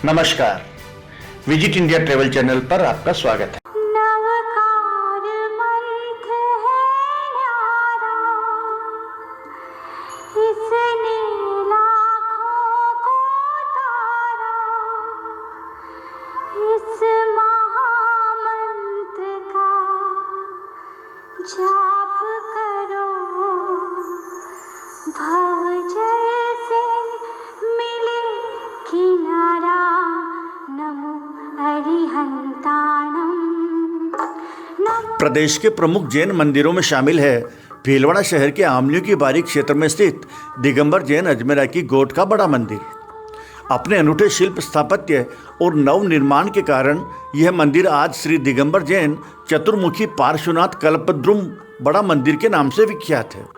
नमस्कार, visit India travel channel पर आपका स्वागत है। नवकार मंत्र है न्यारा, इसने लाखों को तारा। इस महामंत्र का जाप करो, भव जैसे मिले किनारा। नमो अरिहंताणम। प्रदेश के प्रमुख जैन मंदिरों में शामिल है भीलवाड़ा शहर के आमलियों की बारी क्षेत्र में स्थित दिगंबर जैन अजमेरा की गोट का बड़ा मंदिर। अपने अनूठे शिल्प स्थापत्य और नव निर्माण के कारण यह मंदिर आज श्री दिगंबर जैन चतुर्मुखी पार्श्वनाथ कल्पद्रुम बड़ा मंदिर के नाम से विख्यात है।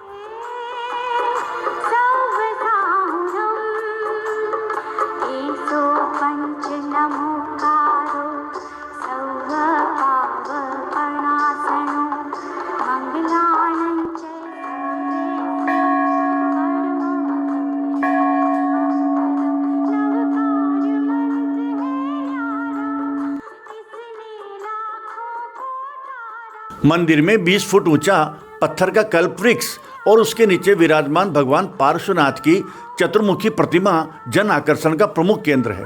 मंदिर में 20 फुट ऊंचा पत्थर का कल्प वृक्ष और उसके नीचे विराजमान भगवान पार्श्वनाथ की चतुर्मुखी प्रतिमा जन आकर्षण का प्रमुख केंद्र है।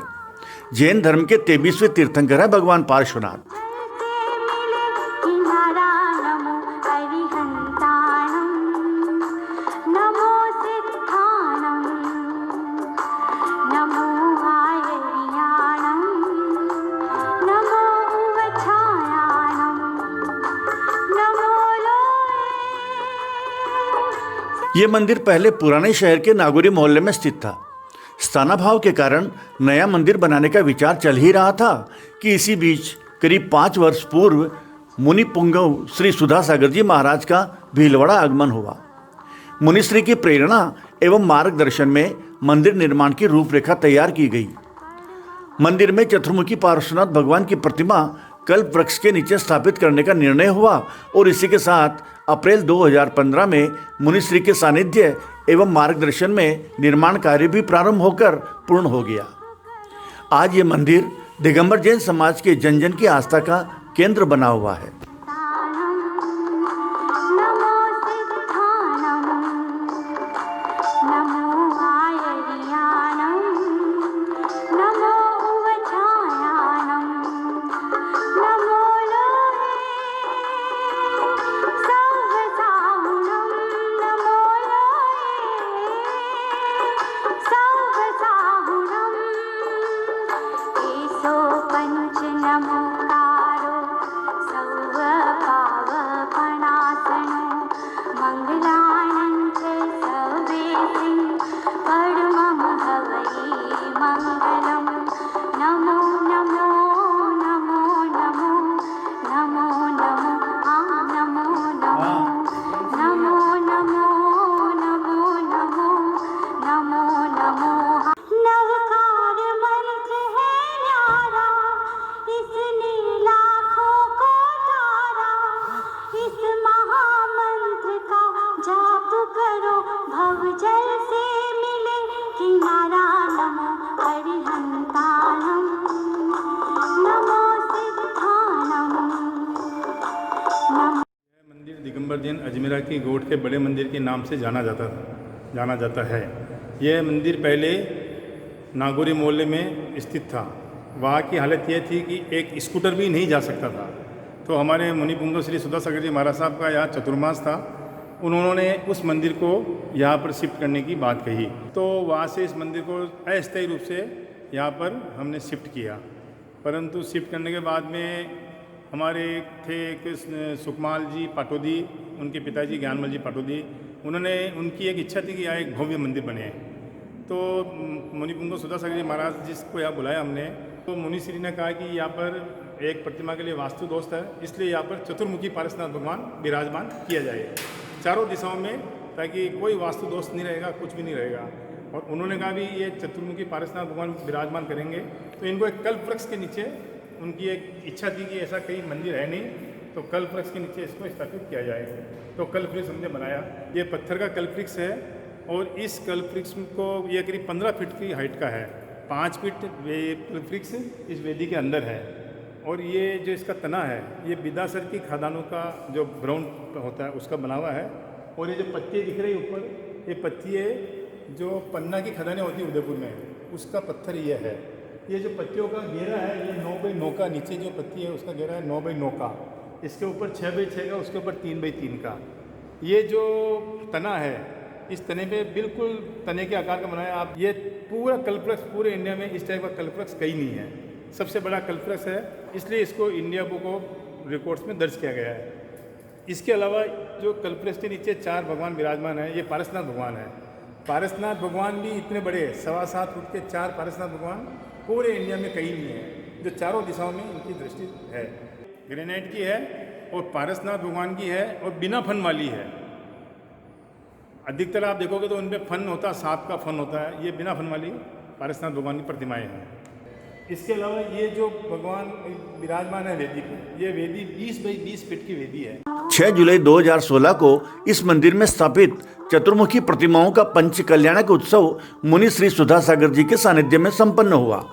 जैन धर्म के 23वें तीर्थंकर है भगवान पार्श्वनाथ। ये मंदिर पहले पुराने शहर के नागौरी मोहल्ले में स्थित था। स्थानाभाव के कारण नया मंदिर बनाने का विचार चल ही रहा था कि इसी बीच करीब 5 वर्ष पूर्व मुनि पुंगव श्री सुधासागर जी महाराज का भीलवाड़ा आगमन हुआ। मुनिश्री की प्रेरणा एवं मार्गदर्शन में मंदिर निर्माण की रूपरेखा तैयार की गई। मंदिर में चतुर्मुखी पार्श्वनाथ भगवान की प्रतिमा कल्प वृक्ष के नीचे स्थापित करने का निर्णय हुआ और इसी के साथ अप्रैल 2015 में मुनिश्री के सानिध्य एवं मार्गदर्शन में निर्माण कार्य भी प्रारंभ होकर पूर्ण हो गया। आज ये मंदिर दिगंबर जैन समाज के जन जन की आस्था का केंद्र बना हुआ है। दिगंबर जैन अजमेरा की गोट के बड़े मंदिर के नाम से जाना जाता है। यह मंदिर पहले नागौरी मोहल्ले में स्थित था। वहाँ की हालत यह थी कि एक स्कूटर भी नहीं जा सकता था। तो हमारे मुनि पुंगव श्री सुधासागर जी महाराज साहब का यहाँ चतुर्मास था, उन्होंने उस मंदिर को यहाँ पर शिफ्ट करने की बात कही। तो वहाँ से इस मंदिर को अस्थायी रूप से यहाँ पर हमने शिफ्ट किया। परंतु शिफ्ट करने के बाद में हमारे थे एक सुखमाल जी पाटोदी, उनके पिताजी ज्ञानमल जी पाटोदी, उनकी एक इच्छा थी कि यहाँ एक भव्य मंदिर बने। तो मुनि पुंगव सुधासागर जी महाराज जिसको यहाँ बुलाया हमने, तो मुनिश्री ने कहा कि यहाँ पर एक प्रतिमा के लिए वास्तु दोष है, इसलिए यहाँ पर चतुर्मुखी पार्श्वनाथ भगवान विराजमान किया जाए चारों दिशाओं में, ताकि कोई वास्तु दोष नहीं रहेगा, कुछ भी नहीं रहेगा। और उन्होंने कहा भी ये चतुर्मुखी पार्श्वनाथ भगवान विराजमान करेंगे तो इनको एक कल्प वृक्ष के नीचे, उनकी एक इच्छा थी कि ऐसा कहीं मंदिर है नहीं, तो कल्प वृक्ष के नीचे इसको स्थापित किया जाए। तो कल्प वृक्ष हमने बनाया। ये पत्थर का कल्प वृक्ष है और इस कल्प वृक्ष को ये करीब 15 फीट की हाइट का है 5 फीट कल्पवृक्ष इस वेदी के अंदर है। और ये जो इसका तना है ये बिदासर की खदानों का जो ब्राउन होता है उसका बना हुआ है। और ये जो पत्ती दिख रही है ऊपर, ये पत्ती है जो पन्ना की खदानें होती है उदयपुर में, उसका पत्थर ये है। ये जो पत्तियों का घेरा है ये 9x9 का, नीचे जो पत्ती है उसका घेरा है 9x9 का, इसके ऊपर 6x6 का, उसके ऊपर 3x3 का। ये जो तना है इस तने पे बिल्कुल तने के आकार का बनाया आप। ये पूरा कल्पवृक्ष पूरे इंडिया में इस टाइप का कल्पवृक्ष कहीं नहीं है, सबसे बड़ा कल्पवृक्ष है, इसलिए इसको इंडिया बुक ऑफ रिकॉर्ड्स में दर्ज किया गया है। इसके अलावा जो कल्पवृक्ष के नीचे 4 भगवान विराजमान हैं, ये पारसनाथ भगवान है। पारसनाथ भगवान भी इतने बड़े 7.25 फुट के 4 पारसनाथ भगवान पूरे इंडिया में कहीं नहीं है, जो चारों दिशाओं में इनकी दृष्टि है। ग्रेनाइट की है और पारसनाथ भगवान की है और बिना फन वाली है। अधिकतर आप देखोगे तो उनपे फन होता है, सांप का फन होता है, ये बिना फन वाली पारसनाथ भगवान की प्रतिमाएं हैं। इसके अलावा ये जो भगवान विराजमान है वेदी पे, ये वेदी 20x20 फीट की वेदी है। 6 जुलाई 2016 को इस मंदिर में स्थापित चतुर्मुखी प्रतिमाओं का पंच कल्याणक उत्सव मुनि श्री सुधा सागर जी के सानिध्य में संपन्न हुआ।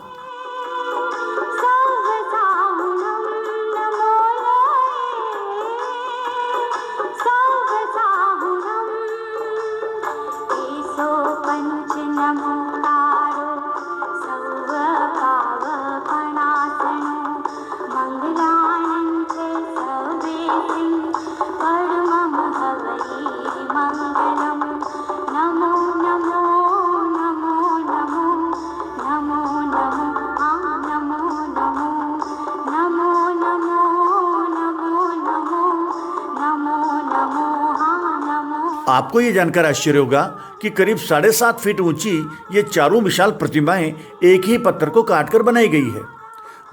आपको ये जानकर आश्चर्य होगा कि करीब 7.5 फीट ऊंची ये चारों विशाल प्रतिमाएं एक ही पत्थर को काटकर बनाई गई है।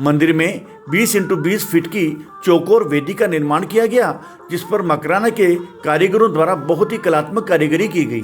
मंदिर में 20x20 फीट की चौकोर वेदी का निर्माण किया गया, जिस पर मकराना के कारीगरों द्वारा बहुत ही कलात्मक कारीगरी की गई।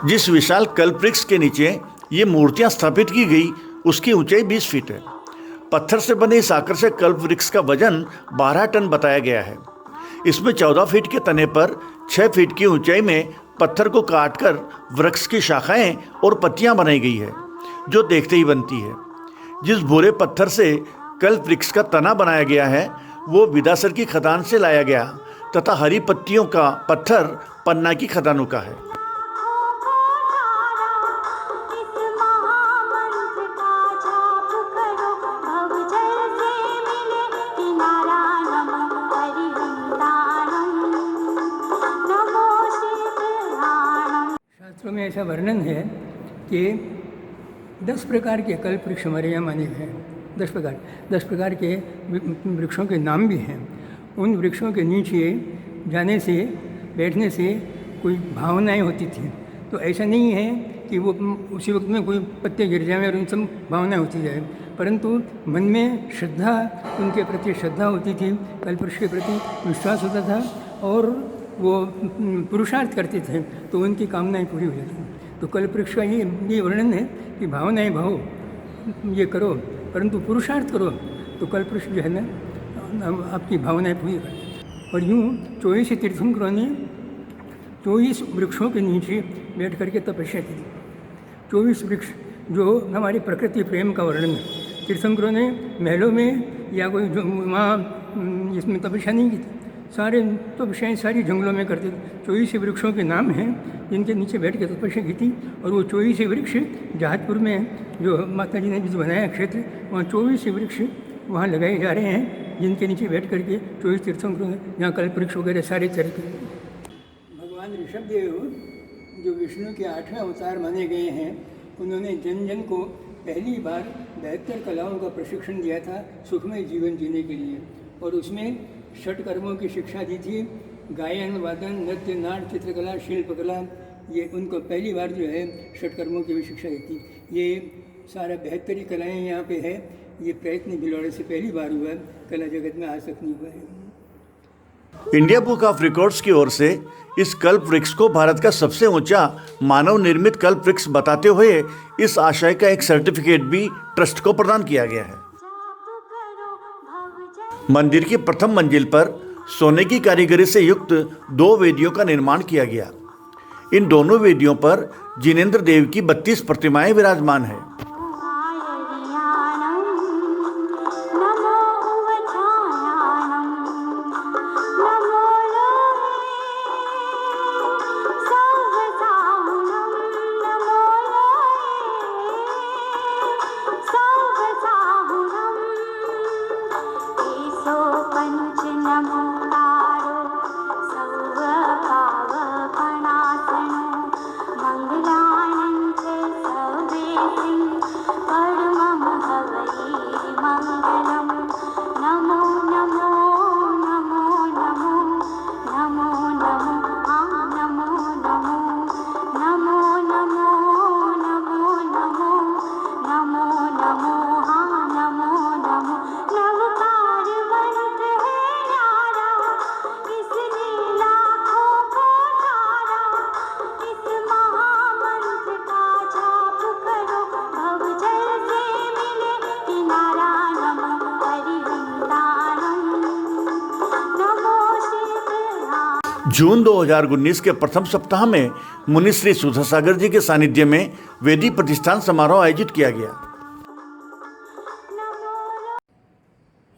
जिस विशाल कल्पवृक्ष के नीचे ये मूर्तियां स्थापित की गई उसकी ऊंचाई 20 फीट है। पत्थर से बने इस आकर्षक कल्पवृक्ष का वजन 12 टन बताया गया है। इसमें 14 फीट के तने पर 6 फीट की ऊंचाई में पत्थर को काटकर वृक्ष की शाखाएं और पत्तियां बनाई गई है, जो देखते ही बनती है। जिस भूरे पत्थर से कल्पवृक्ष का तना बनाया गया है वो बिदासर की खदान से लाया गया तथा हरी पत्तियों का पत्थर पन्ना की खदानों का है। शास्त्रों में ऐसा वर्णन है कि 10 प्रकार के कल्पवृक्ष हमारे यहाँ माने गए हैं। 10 प्रकार के वृक्षों के नाम भी हैं। उन वृक्षों के नीचे जाने से, बैठने से कोई भावनाएं होती थी। तो ऐसा नहीं है कि वो उसी वक्त में कोई पत्ते गिर जाए और उन सब भावनाएं होती जाए, परंतु मन में श्रद्धा, उनके प्रति श्रद्धा होती थी, कल्पवृक्ष के प्रति विश्वास होता था और वो पुरुषार्थ करते थे तो उनकी कामनाएं पूरी हो जाती। तो कल्पवृक्ष का ये वर्णन है कि भावनाएं भाव ये करो, परंतु पुरुषार्थ करो तो कल्पवृक्ष जो है ना आपकी भावनाएं पूरी कर देते। और यूँ 24 तीर्थंकरों ने 24 वृक्षों के नीचे बैठ करके तपस्या की। 24 वृक्ष जो हमारी प्रकृति प्रेम का वर्णन है। तीर्थंकरों ने महलों में या कोई वहाँ इसमें तपस्या नहीं की थी, सारे तपस्याएँ सारी जंगलों में करते थे। 24 वृक्षों के नाम हैं जिनके नीचे बैठ के तपस्या की थी। और वो 24 वृक्ष जहाजपुर में जो माता जी ने जो बनाया क्षेत्र, वहाँ 24 वृक्ष वहाँ लगाए जा रहे हैं जिनके नीचे बैठ करके 24 तीर्थंकरों ने यहाँ कल्पवृक्ष वगैरह सारे तरह के। भगवान ऋषभदेव जो विष्णु के 8वें अवतार माने गए हैं, उन्होंने जन जन को पहली बार 72 कलाओं का प्रशिक्षण दिया था सुखमय जीवन जीने के लिए। और उसमें 6 कर्मों की शिक्षा दी थी, गायन वादन नृत्य नाट्य चित्रकला शिल्पकला, ये उनको पहली बार जो है 6 कर्मों की भी शिक्षा दी थी। ये सारा 72 कलाएँ यहाँ पे है। ये प्रयत्न भिलवाड़े से पहली बार हुआ है, कला जगत में आज तक नहीं हुआ है। इंडिया बुक ऑफ रिकॉर्ड्स की ओर से इस कल्प वृक्ष को भारत का सबसे ऊंचा मानव निर्मित कल्प वृक्ष बताते हुए इस आशय का एक सर्टिफिकेट भी ट्रस्ट को प्रदान किया गया है। मंदिर की प्रथम मंजिल पर सोने की कारीगरी से युक्त 2 वेदियों का निर्माण किया गया। इन दोनों वेदियों पर जिनेंद्र देव की 32 प्रतिमाएं विराजमान है। जून 2019 के प्रथम सप्ताह में मुनि श्री सुधासागर जी के सानिध्य में वेदी प्रतिष्ठान समारोह आयोजित किया गया।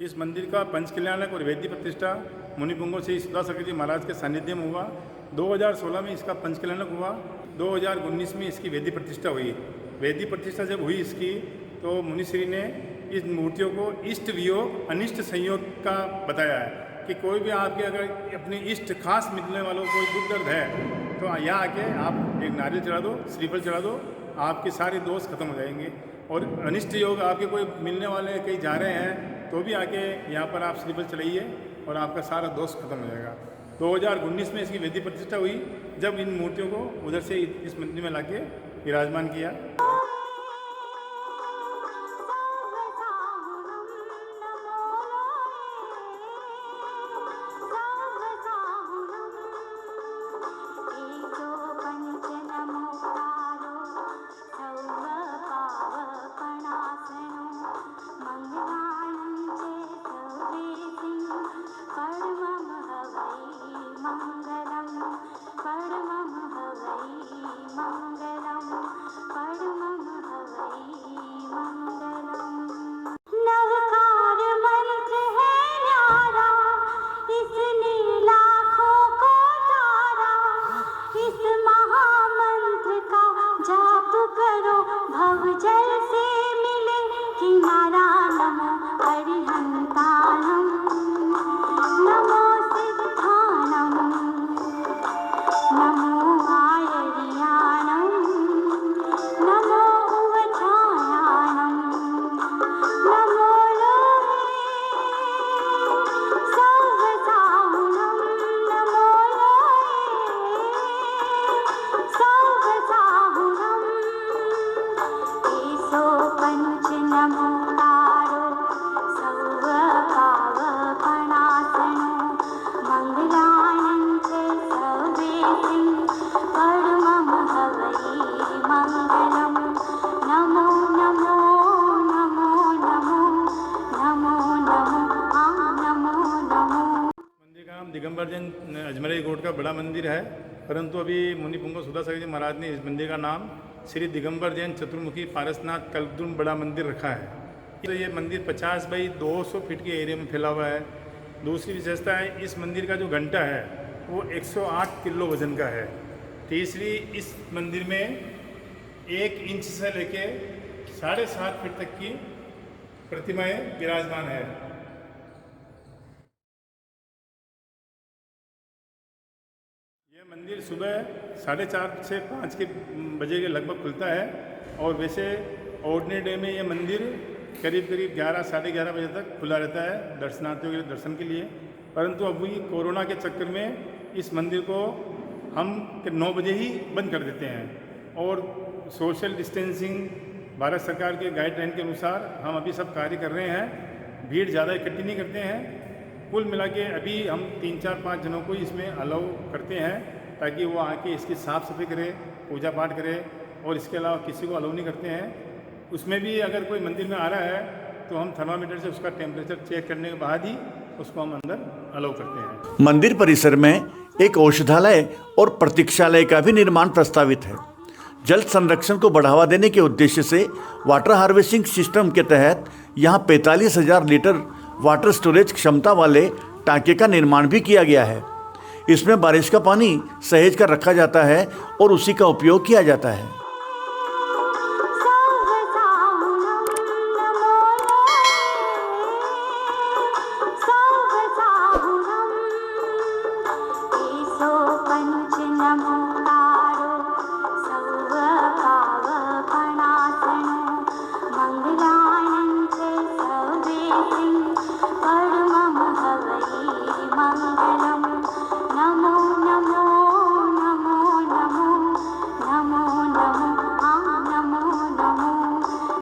इस मंदिर का पंचकल्याणक और वेदी प्रतिष्ठा मुनि पुंगव श्री सुधासागर जी महाराज के सानिध्य में हुआ। 2016 में इसका पंचकल्याणक हुआ। 2019 में इसकी वेदी प्रतिष्ठा हुई। वेदी प्रतिष्ठा जब हुई इसकी तो मुनिश्री ने इस मूर्तियों को इष्ट वियोग अनिष्ट संयोग का बताया है कि कोई भी आपके अगर अपने इष्ट खास मिलने वालों को कोई दुख दर्द है तो यहाँ आके आप एक नारियल चढ़ा दो, श्रीफल चढ़ा दो, आपके सारे दोष खत्म हो जाएंगे। और अनिष्ट योग आपके कोई मिलने वाले कहीं जा रहे हैं तो भी आके यहाँ पर आप श्रीफल चढ़ाइए और आपका सारा दोष खत्म हो जाएगा। 2019 में इसकी वेदी प्रतिष्ठा हुई जब इन मूर्तियों को उधर से इस मंदिर में लाके विराजमान किया। परमं हवै मंगलं परमं नाम दिगंबर जैन अजमेरा गोट का बड़ा मंदिर है, परंतु अभी मुनि पुंगव सुधासागर जी महाराज ने इस मंदिर का नाम श्री दिगंबर जैन चतुर्मुखी पारसनाथ कल्पद्रुम बड़ा मंदिर रखा है। तो ये मंदिर 50 बाई 200 फीट के एरिया में फैला हुआ है। दूसरी विशेषता है, इस मंदिर का जो घंटा है वो 108 किलो वजन का है। तीसरी, इस मंदिर में 1 इंच से लेके 7.5 फीट तक की प्रतिमाएं विराजमान है। यह मंदिर सुबह 4:30 से 5 के बजे के लगभग खुलता है और वैसे ऑर्डिनरी डे में यह मंदिर करीब 11 साढ़े 11 बजे तक खुला रहता है दर्शनार्थियों के दर्शन के लिए। परंतु अभी कोरोना के चक्कर में इस मंदिर को हम 9 बजे ही बंद कर देते हैं और सोशल डिस्टेंसिंग भारत सरकार के गाइडलाइन के अनुसार हम अभी सब कार्य कर रहे हैं। भीड़ ज़्यादा इकट्ठी नहीं करते हैं। कुल मिला के अभी हम 3, 4, 5 जनों को इसमें अलाउ करते हैं ताकि वो आके इसकी साफ़ सफाई करे, पूजा पाठ करे, और इसके अलावा किसी को अलाउ नहीं करते हैं। उसमें भी अगर कोई मंदिर में आ रहा है तो हम थर्मामीटर से उसका टेम्परेचर चेक करने के बाद ही उसको हम अंदर अलाउ करते हैं। मंदिर परिसर में एक औषधालय और प्रतीक्षालय का भी निर्माण प्रस्तावित है। जल संरक्षण को बढ़ावा देने के उद्देश्य से वाटर हार्वेस्टिंग सिस्टम के तहत यहाँ 45,000 लीटर वाटर स्टोरेज क्षमता वाले टांके का निर्माण भी किया गया है। इसमें बारिश का पानी सहेज कर रखा जाता है और उसी का उपयोग किया जाता है। मंगलानंद सर्वे